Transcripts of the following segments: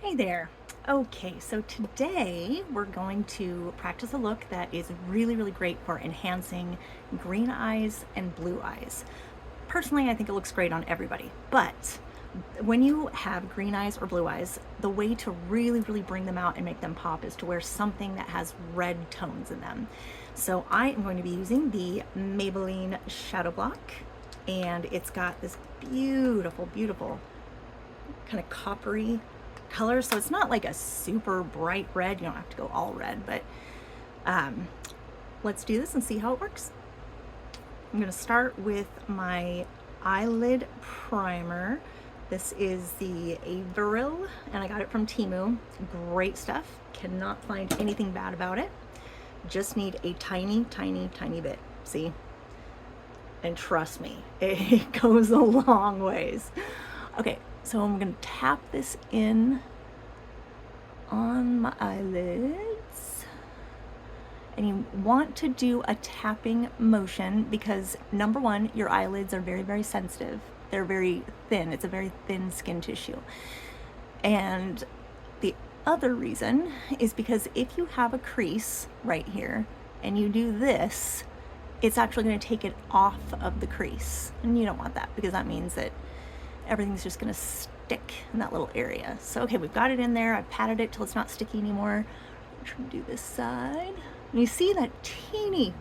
Hey there. Okay, so today we're going to practice a look that is really great for enhancing green eyes and blue eyes. Personally, I think it looks great on everybody, but when you have green eyes or blue eyes, the way to really bring them out and make them pop is to wear something that has red tones in them. So I am going to be using the Maybelline ShadowBlock, and it's got this beautiful kind of coppery color. So it's not like a super bright red. You don't have to go all red, but let's do this and see how it works. I'm going to start with my eyelid primer. This is the Averil, and I got it from Temu. Great stuff. Cannot find anything bad about it. Just need a tiny bit. See? And trust me, it goes a long ways. Okay, so I'm going to tap this in on my eyelids. And you want to do a tapping motion because, number one, your eyelids are very sensitive. They're very thin. It's a very thin skin tissue. And the other reason is because if you have a crease right here and you do this, it's actually going to take it off of the crease. And you don't want that because that means that everything's just going to stick in that little area. So, okay, we've got it in there. I've patted it till it's not sticky anymore. I'm trying to do this side. And you see that tiny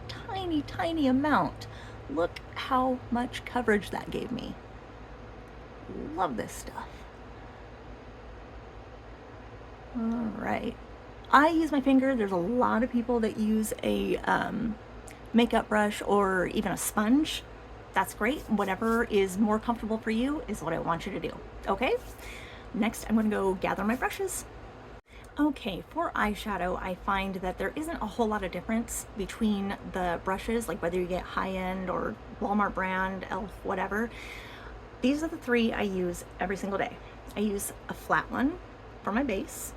amount. Look how much coverage that gave me. Love this stuff. All right. I use my finger. There's a lot of people that use a makeup brush or even a sponge. That's great. Whatever is more comfortable for you is what I want you to do. Okay? Next, I'm going to go gather my brushes. Okay, for eyeshadow, I find that there isn't a whole lot of difference between the brushes, like whether you get high-end or Walmart brand, e.l.f., whatever. These are the three I use every single day. I use a flat one for my base.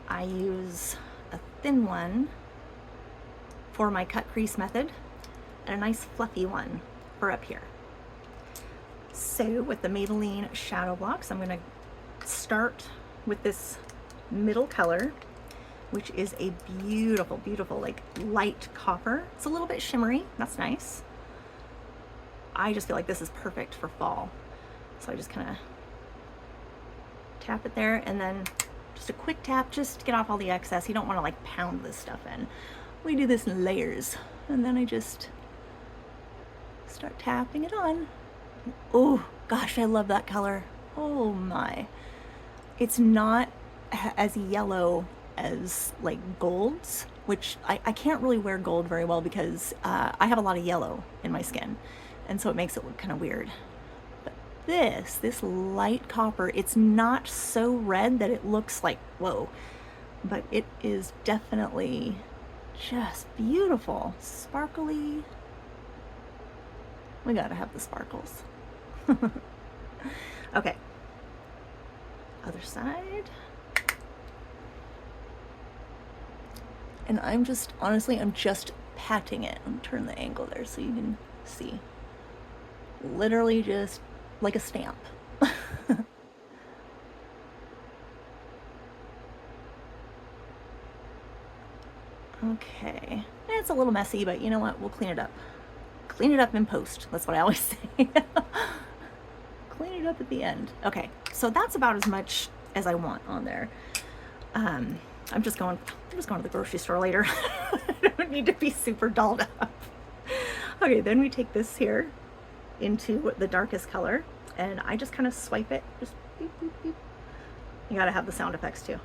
I use a thin one for my cut crease method, and a nice fluffy one for up here. So with the Maybelline ShadowBlocks, I'm going to start with this middle color, which is a beautiful like light copper. It's a little bit shimmery. That's nice. I just feel like this is perfect for fall. So I just kind of tap it there, and then just a quick tap just to get off all the excess. You don't want to like pound this stuff in. We do this in layers, and then I just start tapping it on. Oh gosh, I love that color. Oh my. It's not as yellow as like golds, which I can't really wear gold very well because I have a lot of yellow in my skin, and so it makes it look kind of weird. But this light copper, it's not so red that it looks like whoa, but it is definitely just beautiful, sparkly. We gotta have the sparkles. Okay, other side. And I'm just, honestly, I'm just patting it. I'm turn the angle there so you can see. Literally just like a stamp. Okay, it's a little messy, but you know what? We'll clean it up. Clean it up in post. That's what I always say. Clean it up at the end. Okay, so that's about as much as I want on there. I'm just going to the grocery store later. I don't need to be super dolled up. Okay, then we take this here into the darkest color, and I just kind of swipe it. Just beep, beep, beep. You gotta have the sound effects too.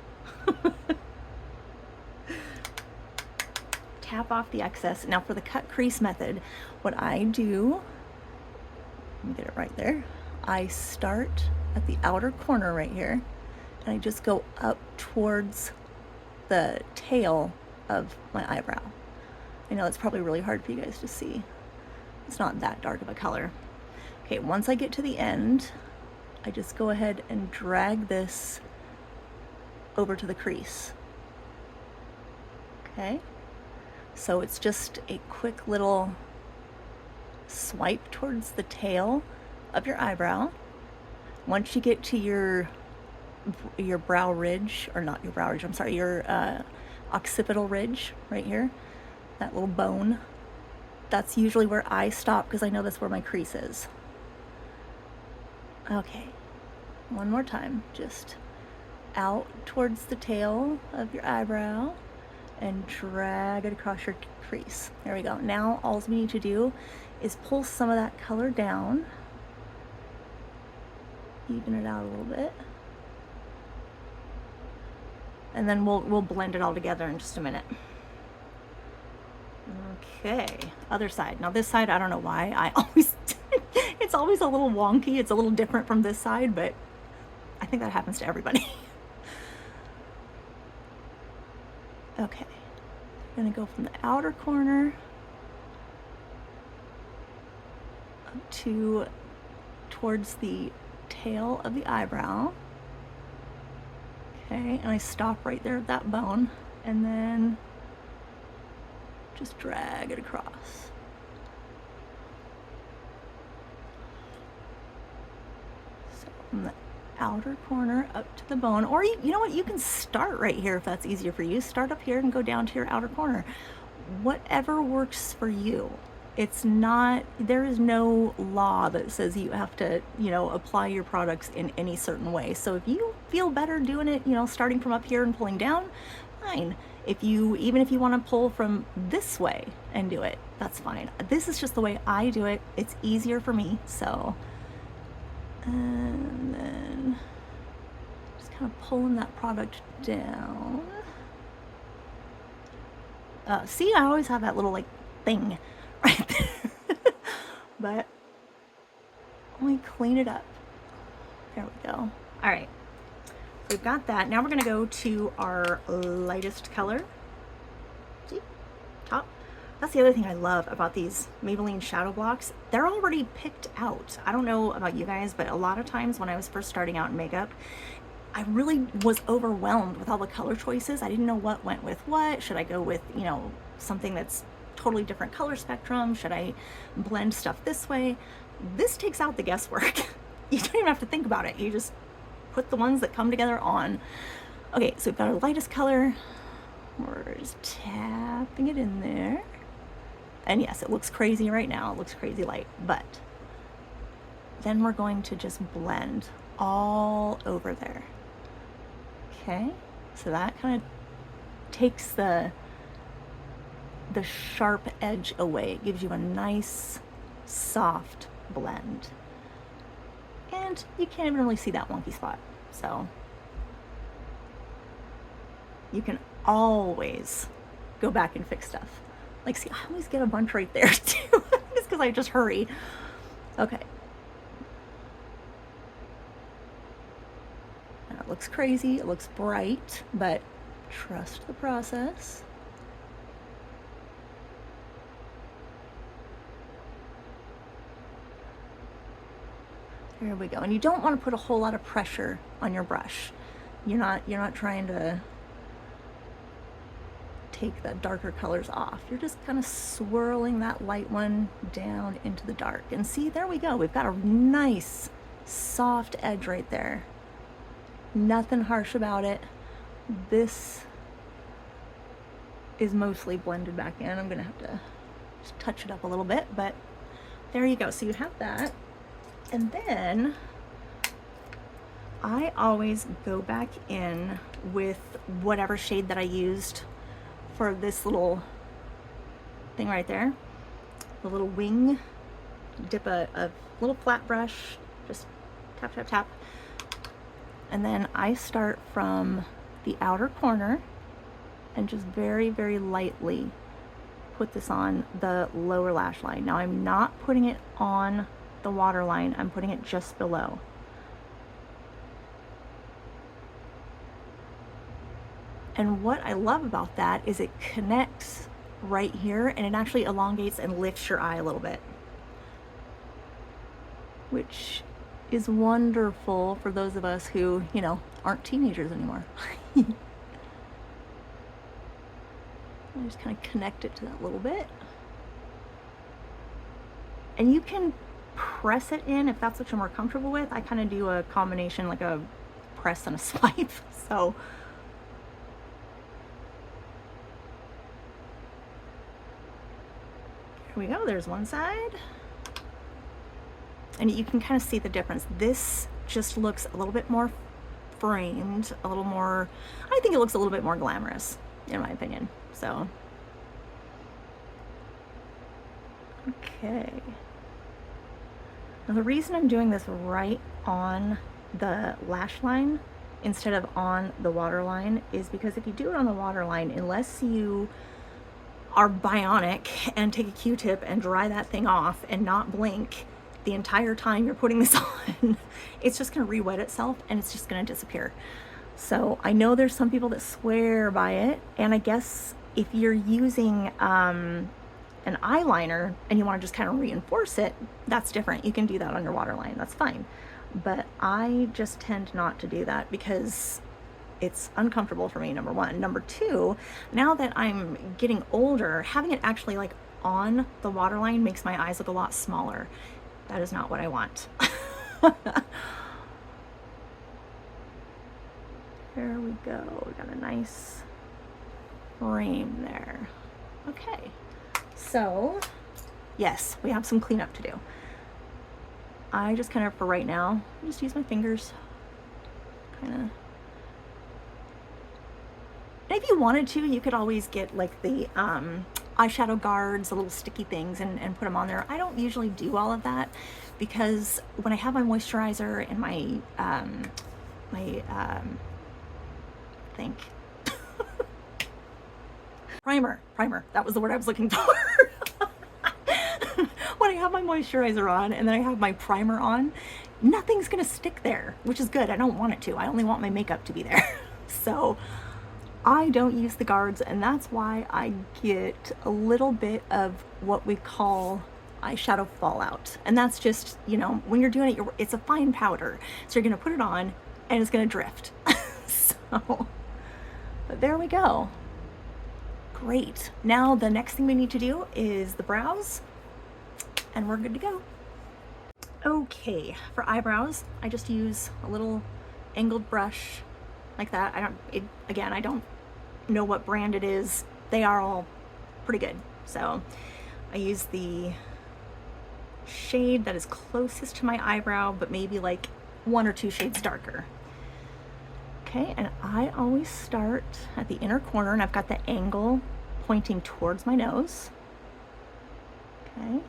Tap off the excess. Now for the cut crease method, what I do, let me get it right there. I start at the outer corner right here, and I just go up towards the tail of my eyebrow. I know it's probably really hard for you guys to see. It's not that dark of a color. Okay, once I get to the end, I just go ahead and drag this over to the crease. Okay, so it's just a quick little swipe towards the tail of your eyebrow. Once you get to your your brow ridge, or not your brow ridge, I'm sorry, your occipital ridge right here, that little bone. That's usually where I stop because I know that's where my crease is. Okay, one more time, just out towards the tail of your eyebrow and drag it across your crease. There we go. Now all we need to do is pull some of that color down, even it out a little bit, and then we'll blend it all together in just a minute. Okay, other side. Now this side, I don't know why, I always, it's always a little wonky. It's a little different from this side, but I think that happens to everybody. Okay, I'm gonna go from the outer corner up to towards the tail of the eyebrow. Okay, and I stop right there at that bone, and then just drag it across. So from the outer corner up to the bone, or you know what, you can start right here if that's easier for you. Start up here and go down to your outer corner. Whatever works for you. It's not, there is no law that says you have to, you know, apply your products in any certain way. So if you feel better doing it, you know, starting from up here and pulling down, fine. Even if you want to pull from this way and do it, that's fine. This is just the way I do it. It's easier for me. So, and then just kind of pulling that product down. See, I always have that little like thing right there. But let me clean it up. There we go. All right. We've got that. Now we're going to go to our lightest color. See? Top. That's the other thing I love about these Maybelline ShadowBlocks. They're already picked out. I don't know about you guys, but a lot of times when I was first starting out in makeup, I really was overwhelmed with all the color choices. I didn't know what went with what. Should I go with, you know, something that's totally different color spectrum? Should I blend stuff this way? This takes out the guesswork. You don't even have to think about it. You just put the ones that come together on. Okay, so we've got our lightest color. We're just tapping it in there. And yes, it looks crazy right now. It looks crazy light, but then we're going to just blend all over there. Okay, so that kind of takes the sharp edge away. It gives you a nice, soft blend. And you can't even really see that wonky spot. So you can always go back and fix stuff. Like, see, I always get a bunch right there too. It's because I just hurry. Okay. And it looks crazy. It looks bright, but trust the process. There we go. And you don't want to put a whole lot of pressure on your brush. You're not trying to take the darker colors off. You're just kind of swirling that light one down into the dark. And see, there we go. We've got a nice soft edge right there. Nothing harsh about it. This is mostly blended back in. I'm gonna have to just touch it up a little bit, but there you go. So you have that. And then I always go back in with whatever shade that I used for this little thing right there, the little wing. Dip a little flat brush, just tap, tap, tap. And then I start from the outer corner and just very, very lightly put this on the lower lash line. Now I'm not putting it on the waterline, I'm putting it just below. And what I love about that is it connects right here and it actually elongates and lifts your eye a little bit, which is wonderful for those of us who, you know, aren't teenagers anymore. I just kind of connect it to that little bit. And you can press it in if that's what you're more comfortable with. I kind of do a combination, like a press than a swipe. So here we go, there's one side. And you can kind of see the difference. This just looks a little bit more framed, a little more, I think it looks a little bit more glamorous, in my opinion. So, okay. Now the reason I'm doing this right on the lash line instead of on the waterline is because if you do it on the waterline, unless you are bionic and take a Q-tip and dry that thing off and not blink the entire time you're putting this on, it's just gonna re-wet itself and it's just gonna disappear. So I know there's some people that swear by it, and I guess if you're using an eyeliner and you want to just kind of reinforce it, that's different. You can do that on your waterline, that's fine. But I just tend not to do that because it's uncomfortable for me, number one. Number two, now that I'm getting older, having it actually like on the waterline makes my eyes look a lot smaller. That is not what I want. There we go, we got a nice frame there. Okay, so yes, we have some cleanup to do. I just kind of, for right now, just use my fingers, kind of. And if you wanted to, you could always get like the eyeshadow guards, the little sticky things, and put them on there. I don't usually do all of that because when I have my moisturizer and my primer, that was the word I was looking for. When I have my moisturizer on and then I have my primer on, nothing's gonna stick there, which is good. I don't want it to. I only want my makeup to be there. So I don't use the guards, and that's why I get a little bit of what we call eyeshadow fallout. And that's just, you know, when you're doing it, it's a fine powder. So you're gonna put it on and it's gonna drift. So, but there we go. Great. Now the next thing we need to do is the brows, and we're good to go. Okay, for eyebrows, I just use a little angled brush like that. I don't know what brand it is. They are all pretty good. So I use the shade that is closest to my eyebrow, but maybe like 1 or 2 shades darker. Okay, and I always start at the inner corner, and I've got the angle pointing towards my nose. Okay,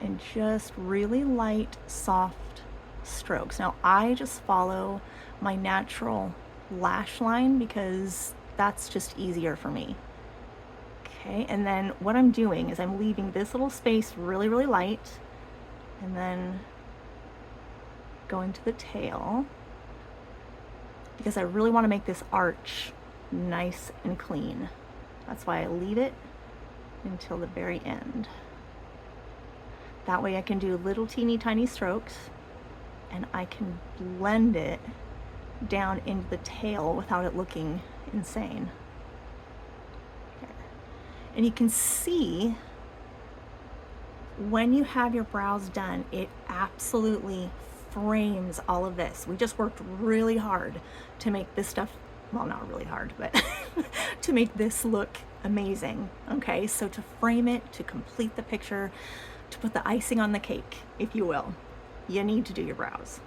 and just really light, soft strokes. Now I just follow my natural lash line because that's just easier for me. Okay, and then what I'm doing is I'm leaving this little space really, really light, and then going to the tail because I really want to make this arch nice and clean. That's why I leave it until the very end. That way I can do little teeny tiny strokes and I can blend it down into the tail without it looking insane. Okay. And you can see when you have your brows done, it absolutely frames all of this. We just worked really hard to make this stuff, well, not really hard, but to make this look amazing. Okay, so to frame it, to complete the picture, to put the icing on the cake, if you will, you need to do your brows.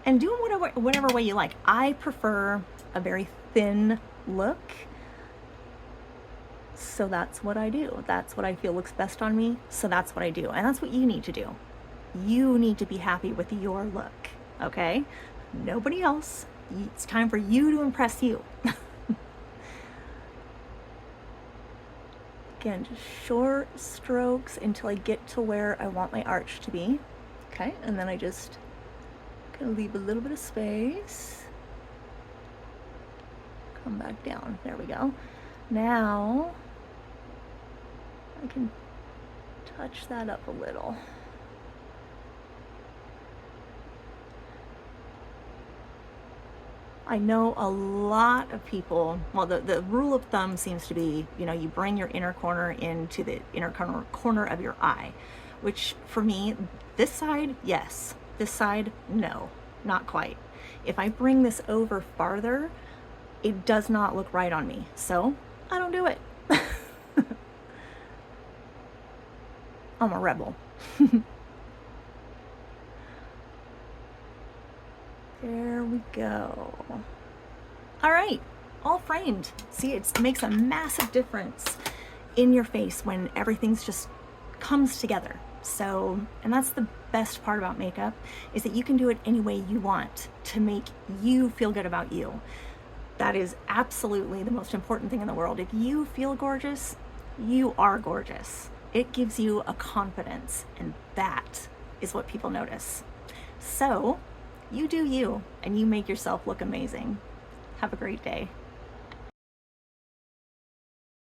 And do them whatever way you like. I prefer a very thin look, so that's what I do. That's what I feel looks best on me, so that's what I do. And that's what you need to do. You need to be happy with your look, okay? Nobody else. It's time for you to impress you. Again, just short strokes until I get to where I want my arch to be. Okay, and then I just kind of leave a little bit of space. Come back down. There we go. Now I can touch that up a little. I know a lot of people, well, the rule of thumb seems to be, you know, you bring your inner corner into the inner corner of your eye, which for me, this side, yes. This side, no, not quite. If I bring this over farther, it does not look right on me. So I don't do it. I'm a rebel. There we go. All right, all framed. See, it makes a massive difference in your face when everything's just comes together. So, and that's the best part about makeup, is that you can do it any way you want to make you feel good about you. That is absolutely the most important thing in the world. If you feel gorgeous, you are gorgeous. It gives you a confidence, and that is what people notice. So, you do you, and you make yourself look amazing. Have a great day.